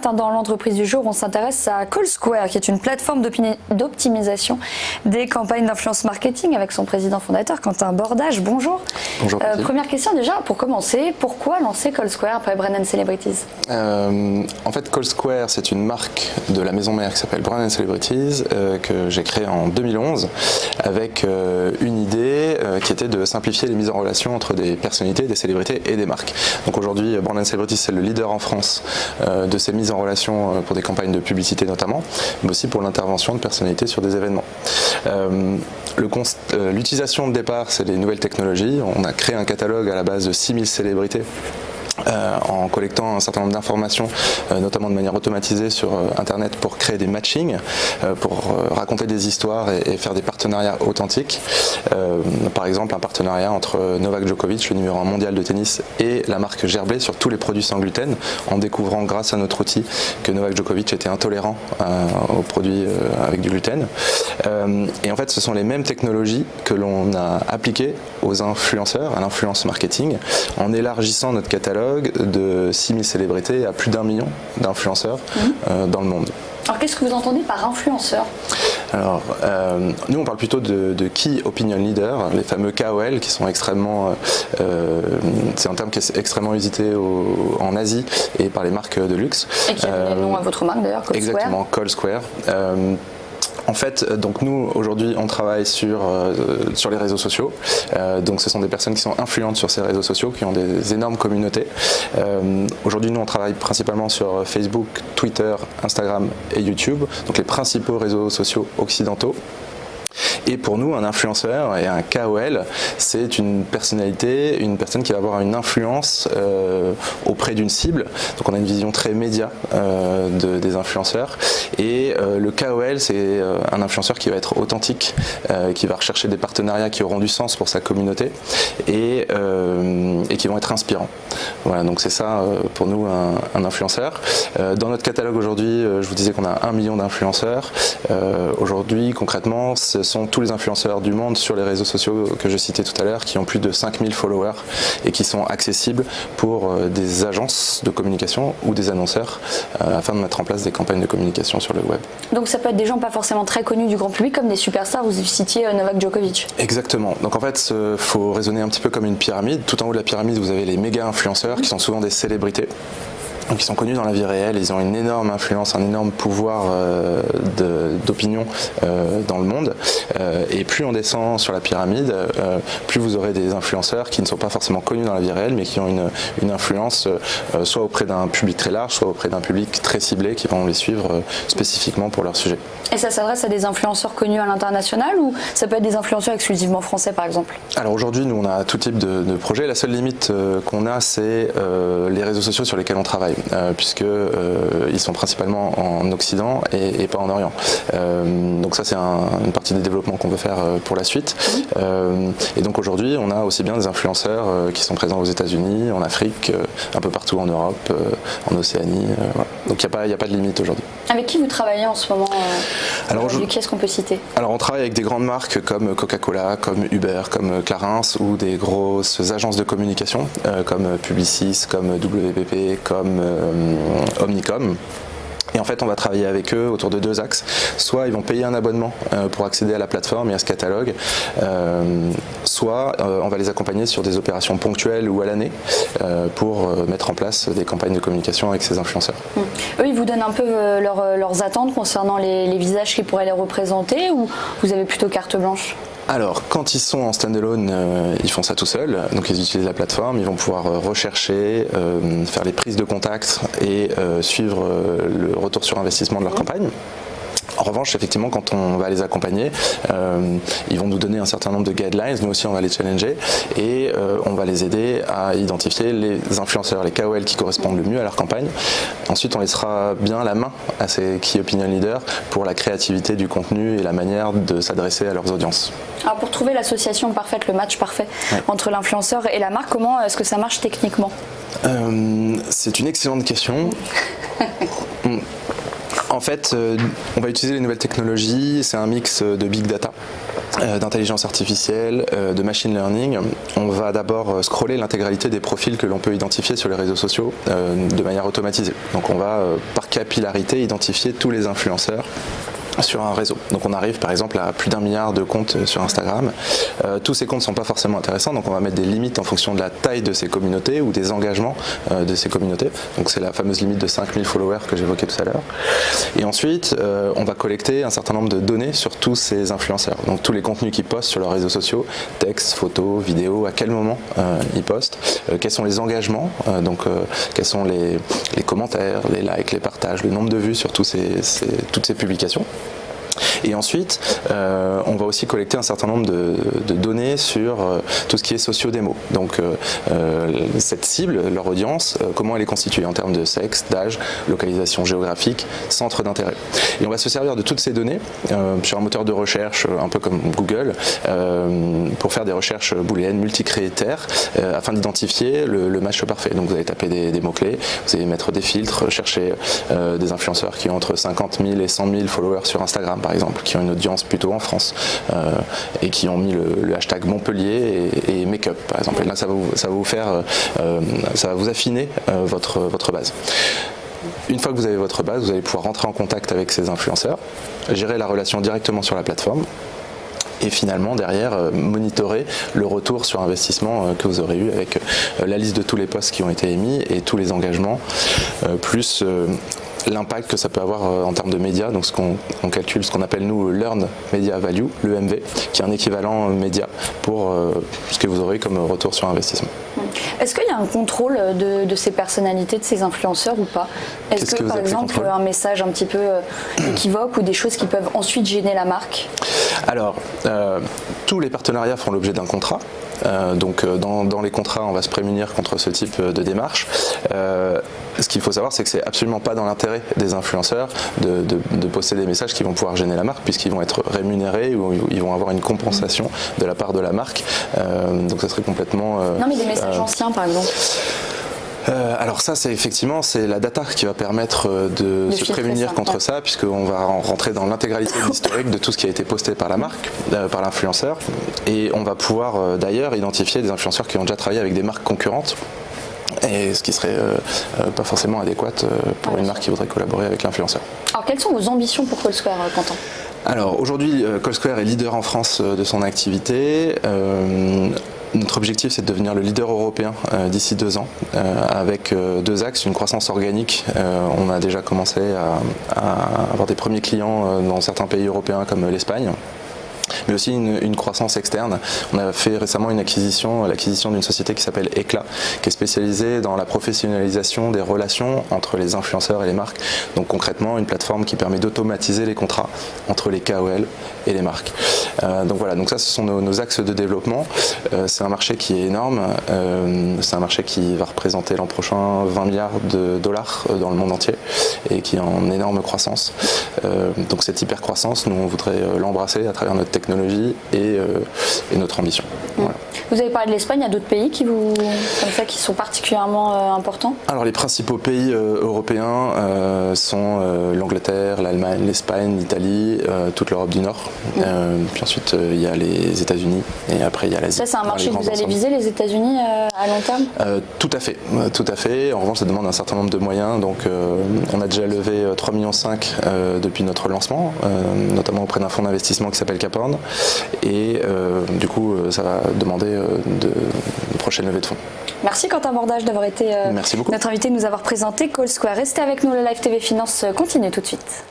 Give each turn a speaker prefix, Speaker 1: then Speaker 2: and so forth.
Speaker 1: matin, dans l'entreprise du jour, on s'intéresse à CallSquare, qui est une plateforme d'optimisation des campagnes d'influence marketing avec son président fondateur, Quentin Bordage. Bonjour.
Speaker 2: Bonjour.
Speaker 1: Première question déjà, pour commencer, pourquoi lancer CallSquare après Brand & Celebrities?
Speaker 2: En fait, CallSquare, c'est une marque de la maison mère qui s'appelle Brand & Celebrities, que j'ai créée en 2011 avec une idée qui était de simplifier les mises en relation entre des personnalités, des célébrités et des marques. Donc aujourd'hui, Brand & Celebrities, c'est le leader en France de ces mises en relation pour des campagnes de publicité notamment, mais aussi pour l'intervention de personnalités sur des événements. L'utilisation de départ, c'est les nouvelles technologies. On a créé un catalogue à la base de 6000 célébrités. En collectant un certain nombre d'informations, notamment de manière automatisée sur Internet pour créer des matchings, pour raconter des histoires et faire des partenariats authentiques. Par exemple, un partenariat entre Novak Djokovic, le numéro 1 mondial de tennis, et la marque Gerblé sur tous les produits sans gluten, en découvrant grâce à notre outil que Novak Djokovic était intolérant aux produits avec du gluten. Et en fait, ce sont les mêmes technologies que l'on a appliquées aux influenceurs, à l'influence marketing, en élargissant notre catalogue de 6000 célébrités à plus d'1 million d'influenceurs dans le monde.
Speaker 1: Alors qu'est-ce que vous entendez par influenceur?
Speaker 2: Alors, nous on parle plutôt de Key Opinion Leader, les fameux KOL qui sont extrêmement, c'est un terme qui est extrêmement usité en Asie et par les marques de luxe.
Speaker 1: Et qui a donné le nom à votre marque d'ailleurs, CallSquare.
Speaker 2: Exactement, CallSquare. En fait, donc nous aujourd'hui on travaille sur les réseaux sociaux, donc ce sont des personnes qui sont influentes sur ces réseaux sociaux, qui ont des énormes communautés. Aujourd'hui nous on travaille principalement sur Facebook, Twitter, Instagram et YouTube, donc les principaux réseaux sociaux occidentaux. Et pour nous, un influenceur et un KOL, c'est une personnalité, une personne qui va avoir une influence auprès d'une cible. Donc on a une vision très média des influenceurs. Et le KOL, c'est un influenceur qui va être authentique, qui va rechercher des partenariats qui auront du sens pour sa communauté et qui vont être inspirants. Voilà, donc c'est ça pour nous un influenceur. Dans notre catalogue aujourd'hui, je vous disais qu'on a 1 million d'influenceurs. Aujourd'hui, concrètement, ce sont tous les influenceurs du monde sur les réseaux sociaux que je citais tout à l'heure qui ont plus de 5000 followers et qui sont accessibles pour des agences de communication ou des annonceurs afin de mettre en place des campagnes de communication sur le web. Donc
Speaker 1: ça peut être des gens pas forcément très connus du grand public comme des superstars, vous citiez Novak Djokovic.
Speaker 2: Exactement, donc en fait il faut raisonner un petit peu comme une pyramide. Tout en haut de la pyramide vous avez les méga influenceurs qui sont souvent des célébrités. Donc ils sont connus dans la vie réelle, ils ont une énorme influence, un énorme pouvoir d'opinion dans le monde. Et plus on descend sur la pyramide, plus vous aurez des influenceurs qui ne sont pas forcément connus dans la vie réelle, mais qui ont une influence soit auprès d'un public très large, soit auprès d'un public très ciblé qui vont les suivre spécifiquement pour leur sujet.
Speaker 1: Et ça s'adresse à des influenceurs connus à l'international ou ça peut être des influenceurs exclusivement français par exemple? Alors
Speaker 2: aujourd'hui nous on a tout type de projets, la seule limite qu'on a c'est les réseaux sociaux sur lesquels on travaille. Puisque ils sont principalement en Occident et pas en Orient. Donc ça c'est une partie des développements qu'on veut faire pour la suite. Et donc aujourd'hui on a aussi bien des influenceurs qui sont présents aux États-Unis, en Afrique, un peu partout en Europe, en Océanie. Voilà. Donc il n'y a pas de limite aujourd'hui.
Speaker 1: Avec qui vous travaillez en ce moment? Qui est-ce qu'on peut citer?
Speaker 2: Alors on travaille avec des grandes marques comme Coca-Cola, comme Uber, comme Clarins ou des grosses agences de communication comme Publicis, comme WPP, comme Omnicom. Et en fait, on va travailler avec eux autour de 2 axes. Soit ils vont payer un abonnement pour accéder à la plateforme et à ce catalogue, soit on va les accompagner sur des opérations ponctuelles ou à l'année pour mettre en place des campagnes de communication avec ces influenceurs.
Speaker 1: Eux, ils vous donnent un peu leurs attentes concernant les visages qui pourraient les représenter ou vous avez plutôt carte blanche?
Speaker 2: Alors, quand ils sont en standalone, ils font ça tout seuls, donc ils utilisent la plateforme, ils vont pouvoir rechercher, faire les prises de contact et suivre le retour sur investissement de leur campagne. En revanche, effectivement, quand on va les accompagner, ils vont nous donner un certain nombre de guidelines, nous aussi on va les challenger et on va les aider à identifier les influenceurs, les KOL qui correspondent le mieux à leur campagne. Ensuite, on laissera bien la main à ces Key Opinion Leaders pour la créativité du contenu et la manière de s'adresser à leurs audiences.
Speaker 1: Alors pour trouver l'association parfaite, le match parfait entre l'influenceur et la marque, comment est-ce que ça marche techniquement?
Speaker 2: C'est une excellente question. En fait, on va utiliser les nouvelles technologies, c'est un mix de big data, d'intelligence artificielle, de machine learning. On va d'abord scroller l'intégralité des profils que l'on peut identifier sur les réseaux sociaux de manière automatisée. Donc on va par capillarité identifier tous les influenceurs sur un réseau. Donc on arrive par exemple à plus d'1 milliard de comptes sur Instagram. Tous ces comptes ne sont pas forcément intéressants, donc on va mettre des limites en fonction de la taille de ces communautés ou des engagements de ces communautés. Donc c'est la fameuse limite de 5000 followers que j'évoquais tout à l'heure. Et ensuite, on va collecter un certain nombre de données sur tous ces influenceurs. Donc tous les contenus qu'ils postent sur leurs réseaux sociaux, textes, photos, vidéos, à quel moment ils postent, quels sont les engagements, quels sont les commentaires, les likes, les partages, le nombre de vues sur toutes ces publications. Et ensuite, on va aussi collecter un certain nombre de données sur tout ce qui est socio-démo. Donc cette cible, leur audience, comment elle est constituée en termes de sexe, d'âge, localisation géographique, centre d'intérêt. Et on va se servir de toutes ces données sur un moteur de recherche un peu comme Google pour faire des recherches booléennes multicritères afin d'identifier le match parfait. Donc vous allez taper des mots-clés, vous allez mettre des filtres, chercher des influenceurs qui ont entre 50 000 et 100 000 followers sur Instagram par exemple, qui ont une audience plutôt en France et qui ont mis le hashtag Montpellier et make-up par exemple. Et là ça va vous affiner votre base. Une fois que vous avez votre base, vous allez pouvoir rentrer en contact avec ces influenceurs, gérer la relation directement sur la plateforme et finalement derrière monitorer le retour sur investissement que vous aurez eu avec la liste de tous les posts qui ont été émis et tous les engagements plus l'impact que ça peut avoir en termes de médias, donc on calcule ce qu'on appelle nous Learn Media Value, l'EMV, qui est un équivalent média pour ce que vous aurez comme retour sur investissement.
Speaker 1: Est-ce qu'il y a un contrôle de ces personnalités, de ces influenceurs ou pas? Est-ce que par exemple un message un petit peu équivoque ou des choses qui peuvent ensuite gêner la marque?
Speaker 2: Alors, tous les partenariats font l'objet d'un contrat. Donc dans les contrats, on va se prémunir contre ce type de démarche. Ce qu'il faut savoir, c'est que c'est absolument pas dans l'intérêt des influenceurs de poster des messages qui vont pouvoir gêner la marque, puisqu'ils vont être rémunérés ou ils vont avoir une compensation de la part de la marque. Donc ça serait complètement...
Speaker 1: non mais des messages anciens par exemple.
Speaker 2: Alors ça, c'est la data qui va permettre de se prémunir contre ça, puisqu'on va rentrer dans l'intégralité de l'historique de tout ce qui a été posté par la marque, par l'influenceur, et on va pouvoir d'ailleurs identifier des influenceurs qui ont déjà travaillé avec des marques concurrentes, et ce qui serait pas forcément adéquat pour une marque qui voudrait collaborer avec l'influenceur. Alors
Speaker 1: quelles sont vos ambitions pour CallSquare, Quentin ?
Speaker 2: Alors aujourd'hui, CallSquare est leader en France de son activité. Notre objectif, c'est de devenir le leader européen d'ici 2 ans, avec 2 axes, une croissance organique. On a déjà commencé à avoir des premiers clients dans certains pays européens comme l'Espagne, mais aussi une croissance externe. On a fait récemment l'acquisition d'une société qui s'appelle Eclat, qui est spécialisée dans la professionnalisation des relations entre les influenceurs et les marques. Donc concrètement, une plateforme qui permet d'automatiser les contrats entre les KOL et les marques. Donc voilà, donc ça ce sont nos axes de développement. C'est un marché qui est énorme, c'est un marché qui va représenter l'an prochain 20 milliards de dollars dans le monde entier et qui est en énorme croissance. Donc cette hyper croissance, nous on voudrait l'embrasser à travers notre technologie et notre ambition. Voilà.
Speaker 1: Vous avez parlé de l'Espagne, il y a d'autres pays qui sont particulièrement importants? Alors
Speaker 2: les principaux pays européens sont l'Angleterre, l'Allemagne, l'Espagne, l'Italie, toute l'Europe du Nord. Puis ensuite il y a les États-Unis et après il y a l'Asie.
Speaker 1: Ça c'est un marché que vous allez viser, les États-Unis à long terme?
Speaker 2: Tout à fait. En revanche ça demande un certain nombre de moyens. Donc on a déjà levé 3,5 millions depuis notre lancement, notamment auprès d'un fonds d'investissement qui s'appelle Cap Horn. Et du coup ça va demander de prochaines levées de fonds.
Speaker 1: Merci Quentin Bordage d'avoir été notre invité, de nous avoir présenté CallSquare. Restez avec nous, le Live TV Finance continue tout de suite.